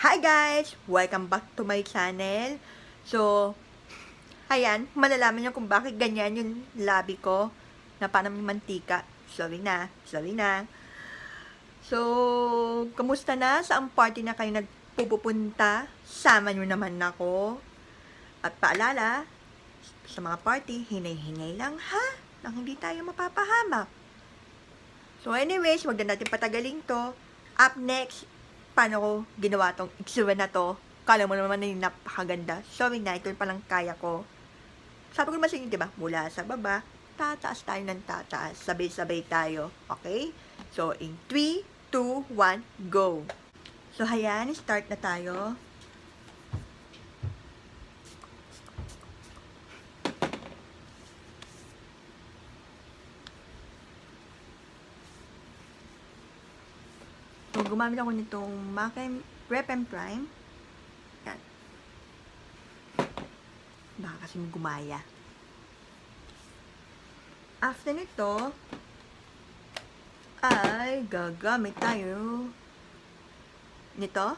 Hi guys! Welcome back to my channel. So, ayan, malalaman nyo kung bakit ganyan yung labi ko na parang mantika. Sorry na, sorry na. So, kamusta na? Saang party na kayo nagpupunta? Sama nyo naman ako. At paalala, sa mga party, hinay-hinay lang ha, nang hindi tayo mapapahamak. So anyways, wag na natin patagalin to. Up next, paano ko ginawa tong itsura na to? Kala mo naman na yung napakaganda. Sorry na, ito palang kaya ko. Sabi ko naman sa inyo, diba? Mula sa baba, tataas tayo ng tataas. Sabay-sabay tayo. Okay? So, in 3, 2, 1, go! So, hayan, start na tayo. So, gumamit ako nitong MAC Prep and Prime. Yan. Baka kasi gumaya. After nito, ay gagamit tayo nito.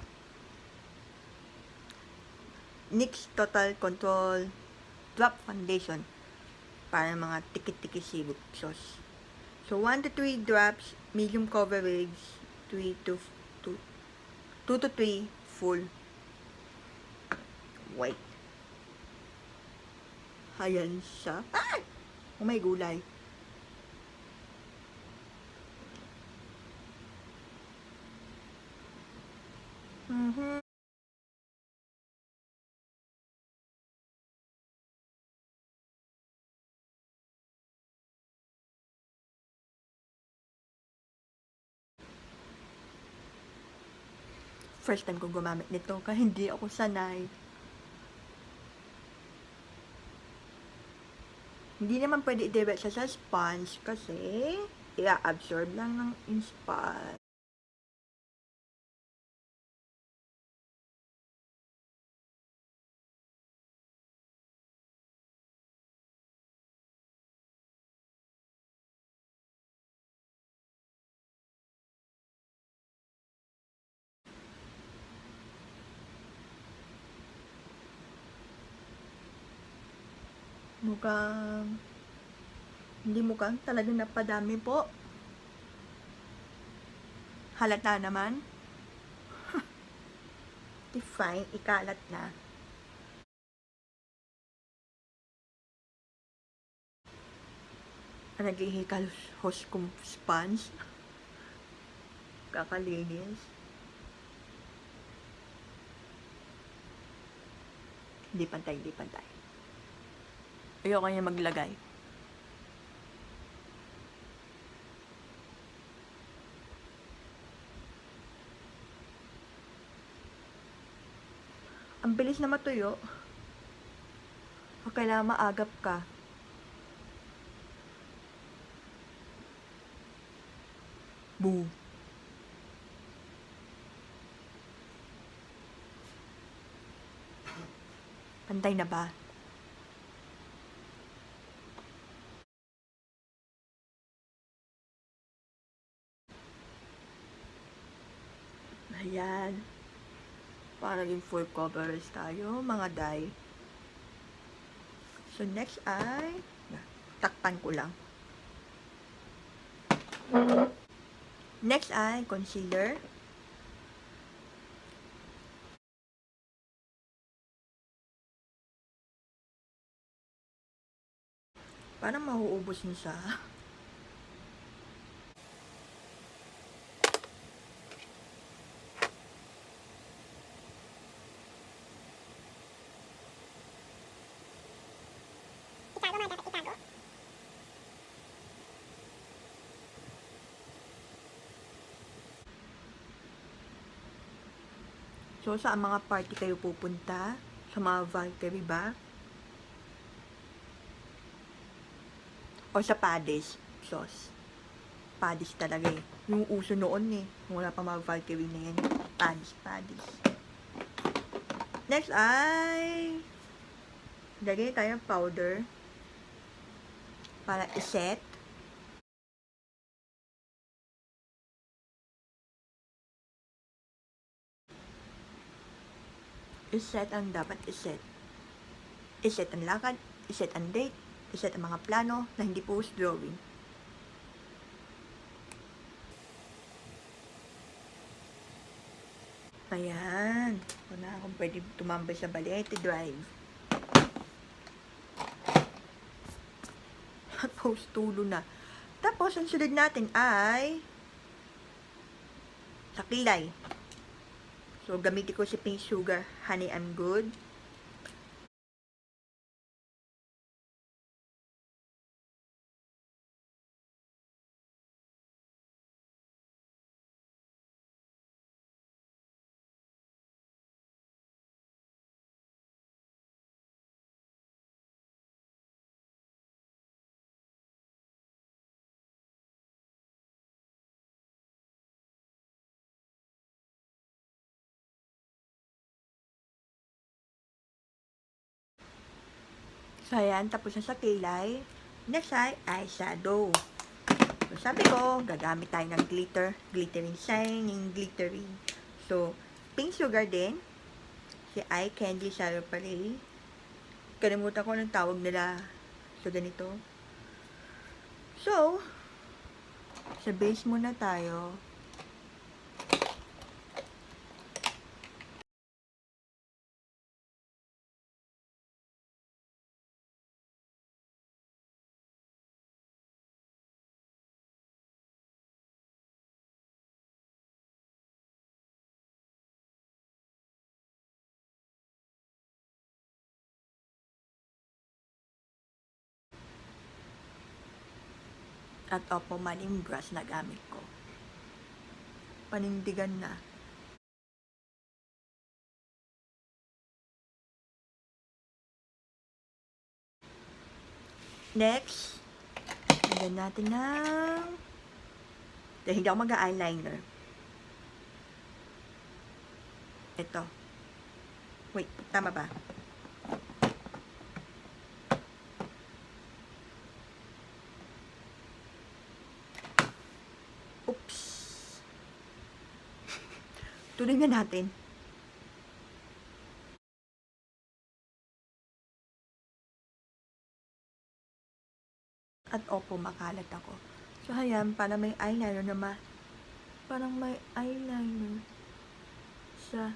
NYX Total Control Drop Foundation. Para mga tikit-tikit sibuk sauce. So, 1 to 3 drops, medium coverage, 2 to 3 full. Wait. Ayan siya. Ah! Oh, may gulay. First time ko gumamit nito kaya hindi ako sanay. Hindi naman pwede i-direct siya sa sponge kasi i-absorb lang ng sponge. Mukhang talagang napadami po. Halata naman. Fine, ikalat na. Naghihikal host kong sponge. Kakalinis. Hindi pantay, hindi pantay. Ayoko niya maglagay. Ang bilis na matuyo. O kailangan maagap ka. Boo. Pantay na ba? Ayan. Para yung full coverage tayo, mga dye. So, next ay, takpan ko lang. Next ay, concealer. Parang mahuubos niya siya. So, sa mga party kayo pupunta? Sa mga Valkyrie ba? O sa Padis sauce? Padis talaga eh. Yung uso noon eh. Wala pa mga Valkyrie na yan. Padis. Next ay lagay tayo powder para iset. Iset ang dapat iset. Iset ang lakad, iset ang date, iset ang mga plano na hindi post drawing. Ayan. Wala akong pwede tumambay sa Balete Drive. At post tulo na. Tapos, ang sunod natin ay sa kilay. So, gamitin ko si Pink Sugar Honey I'm Good. So, ayan. Tapos na sa kilay. Next ay eyeshadow. So, sabi ko, gagamit tayo ng glitter. Glittering shining, glittery. So, Pink Sugar din. Si Eye Candy Shadow Palette. Kalimutan ko ng tawag nila sa ganito. So, sa base muna tayo. At opo, maling brush na gamit ko. Panindigan na. Next, lagyan natin ng... Dahil hindi ako mag-eyeliner. Ito. Wait, tama ba? Oops. Tuloy na natin. At opo, makalat ako. So, ayan, parang may eyeliner naman. Parang may eyeliner sa...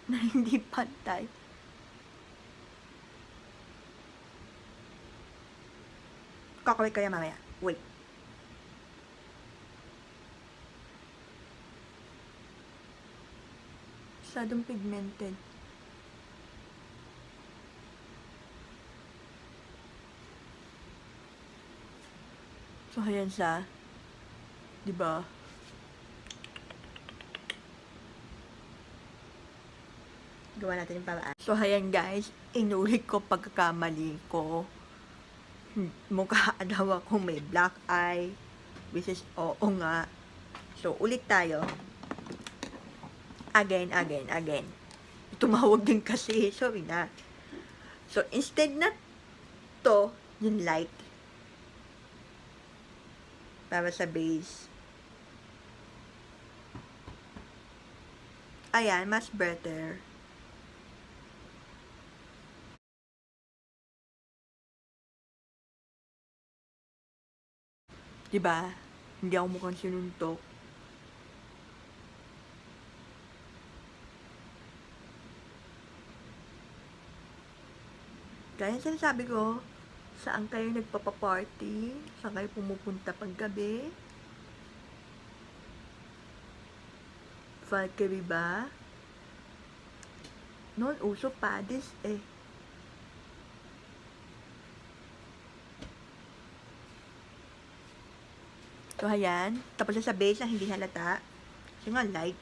na hindi pantay. Kakawit ko yan mamaya. Wait. Masyadong pigmented. So, ayan siya. Diba? Gawa natin yung paraan. So, ayan guys. Inulit ko pagkakamali ko. Mukha daw ako may black eye. Which is, oo nga. So, ulit tayo. Again. Tumawag din kasi. Sorry na. So, instead na to, yung light. Para sa base. Ayan, mas better. Diba? Hindi ako mukhang sinuntok. Kaya sinasabi ko, saan kayo nagpapaparty? Saan kayo pumupunta paggabi? Valkyrie ba? Noon, uso padis eh. So, ayan. Tapos sa base na hindi halata. Kasi nga, light.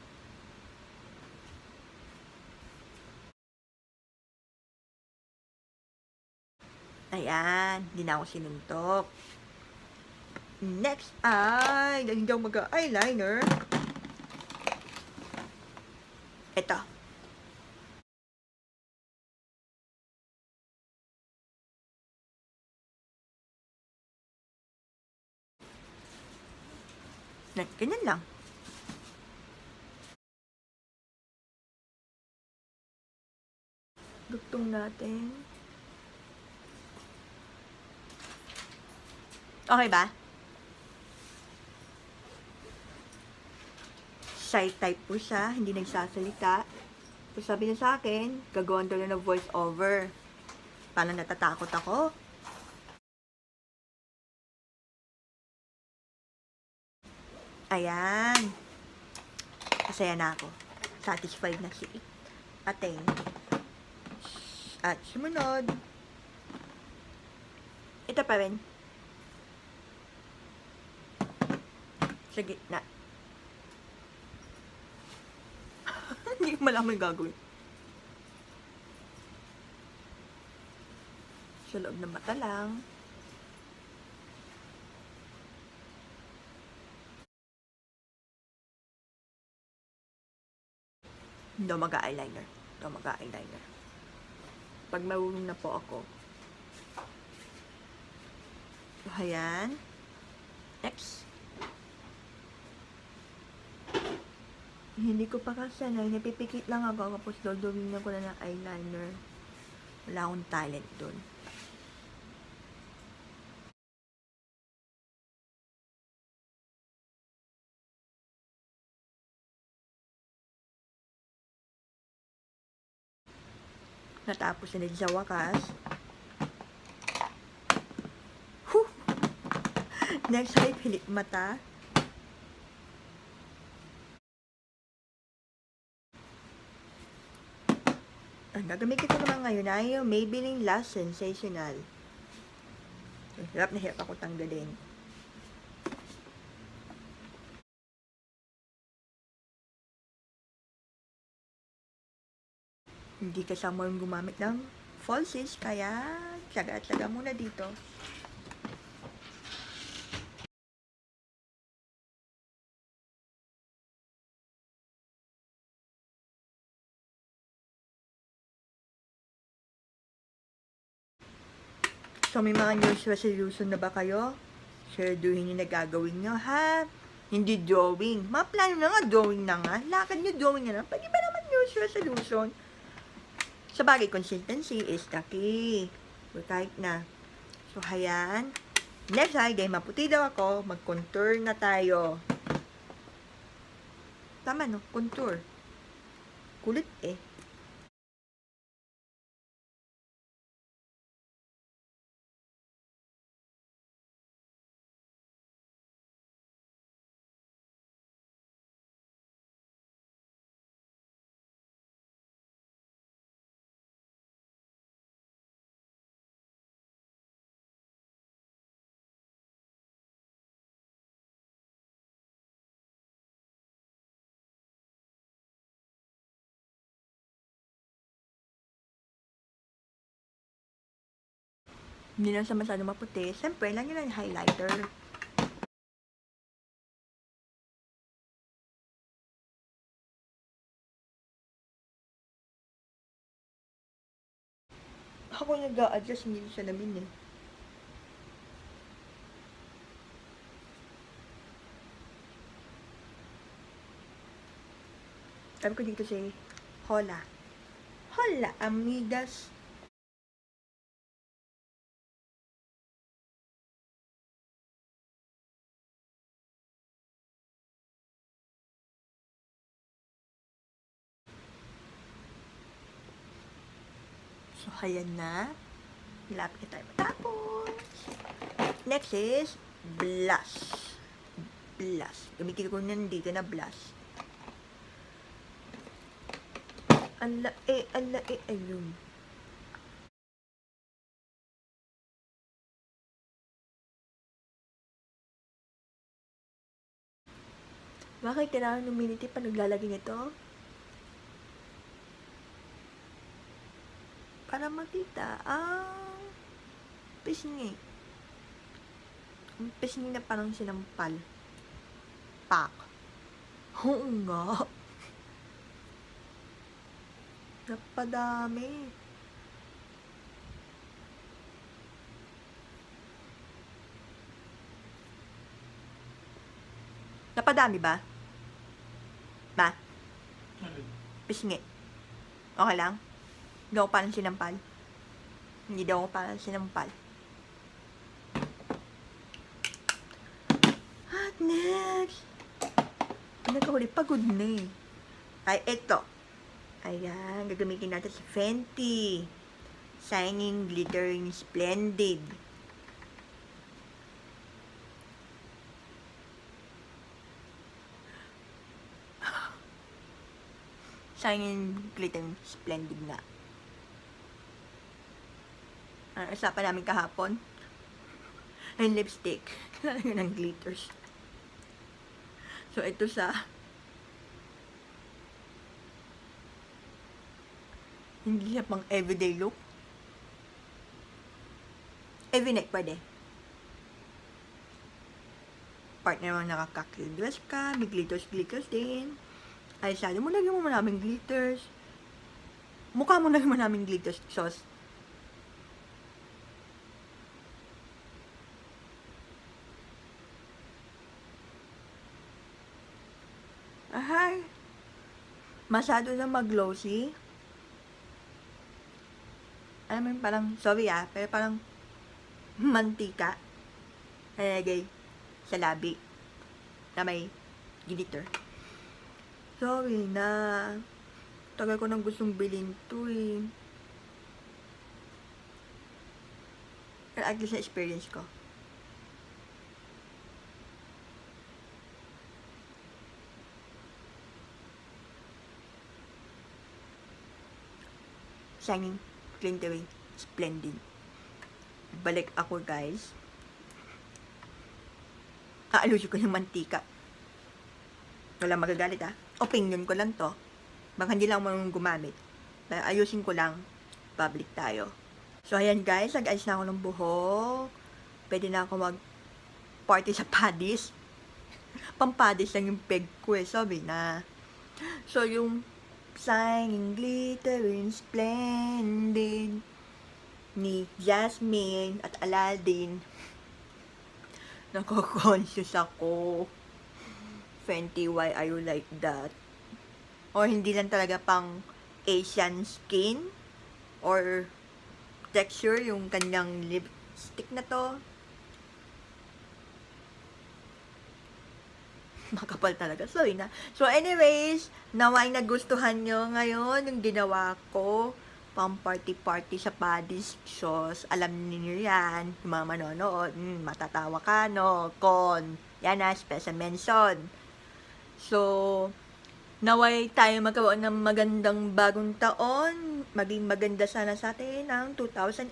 Ayan. Hindi na ako sinuntok. Next ay, dahil hindi ako mag-eyeliner. Ito. Ganyan lang. Dugtong natin. Okay ba? Shy type po siya, hindi nagsasalita. So sabi niya sa akin, gagawin daw na voice over. Parang natatakot ako. Ayan. Masaya na ako. Satisfied na si Ateng. At sumunod. Ito pa rin. Sa gitna. Hindi ko malaman yung gagawin. Sa loob ng mata lang. Hindi ako mag-eyeliner. Hindi ako mag-eyeliner. Pag marunong na po ako. So, ayan. Next. Hindi ko pa kasi napipikit lang ako tapos dodawin ko na ng eyeliner. Wala akong talent dun. Natapos na din sa wakas. Whew! Next ay pilik mata. Ang gagamitin ko naman ngayon ay yung Maybelline Lash Sensational. Hirap na hirap ako tanggalin. Hindi kasama yung gumamit ng falsies, kaya tsaga-tsaga muna dito. So, may mga New Year's resolution na ba kayo? Shareduhin nyo na gagawin nyo, ha? Hindi drawing. Mga plano na nga, drawing na nga. Lakad nyo, drawing na nga. Pwede ba naman New Year's resolution? Sa bagay, consistency is the key. So, kahit na. So, hayan. Next ay, dahil maputi daw ako, mag-contour na tayo. Tama, no? Contour. Kulit eh. Hindi lang sa masyado maputi. Siyempre, lang yun ang highlighter. Ako nag-a-adjust, hindi siya namin eh. Sabi ko dito si Hoola. Hoola, amigas. So, ayan na. Lapit na tayo matapos. Next is blush. Blush. Gamitin ko na dito na blush. Ala eh, ayun. Bakit kailangan humility pa naglalagay nito? Para makita ang pisngi. Ang pisngi na parang sinampal. Pak. Oo nga. Napadami. Napadami ba? Ba? Pisngi. Okay lang? Hindi ako parang sinampal. Hindi daw ako parang sinampal. At next, nagkahuli, pagod na eh. Ay, eto. Ayan, gagamitin natin sa Fenty Shining Glittering Splendid. Shining Glittering Splendid nga. Ang usapan namin kahapon, yung lipstick. Yun ang glitters. So, ito sa hindi siya pang everyday look. Every night pwede. Partner mo nakaka-clear dress ka, may glitters din. Ay, shadow mo, lagyan mo maraming glitters. Mukha mo lagyan mo maraming glitters sauce. Ahay. Masyado na mag-glossy. Alam mo yung parang, sorry pero parang mantika. Nalagay sa labi na may glitter. Sorry na. Tagal ko nang gustong bilhin to eh. Pero at least na experience ko. Shining, glittering, splendid. Balik ako guys. Aalusin ko yung mantika. Wala magagalit Opinion ko lang to. Baka hindi lang marunong gumamit. Ayusin ko lang. Public tayo. So ayan guys, nag-ayos na ako ng buhok. Pwede na ako mag-party sa paddies. Pampadis lang yung peg ko sabi na. So yung shining, glittering, splendid ni Jasmine at Aladdin. Nako-conscious ako. Fenty, why are you like that? Or hindi lang talaga pang Asian skin or texture yung kanyang lipstick na to. Makapal talaga. Sorry na. So anyways, naway nagustuhan nyo ngayon yung ginawa ko. Pang party-party sa paddies sauce. Alam niyo yan. Yung mga manonood. Matatawa ka, no? Con. Yan special mention. So, naway tayo magkaroon ng magandang bagong taon. Maging maganda sana sa atin ang 2018.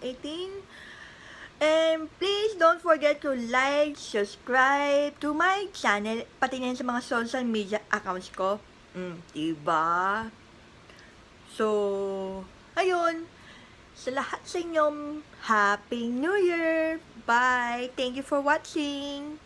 And please don't forget to like, subscribe to my channel, pati na sa mga social media accounts ko. Diba? So, ayun. Sa lahat sa inyong Happy New Year! Bye! Thank you for watching!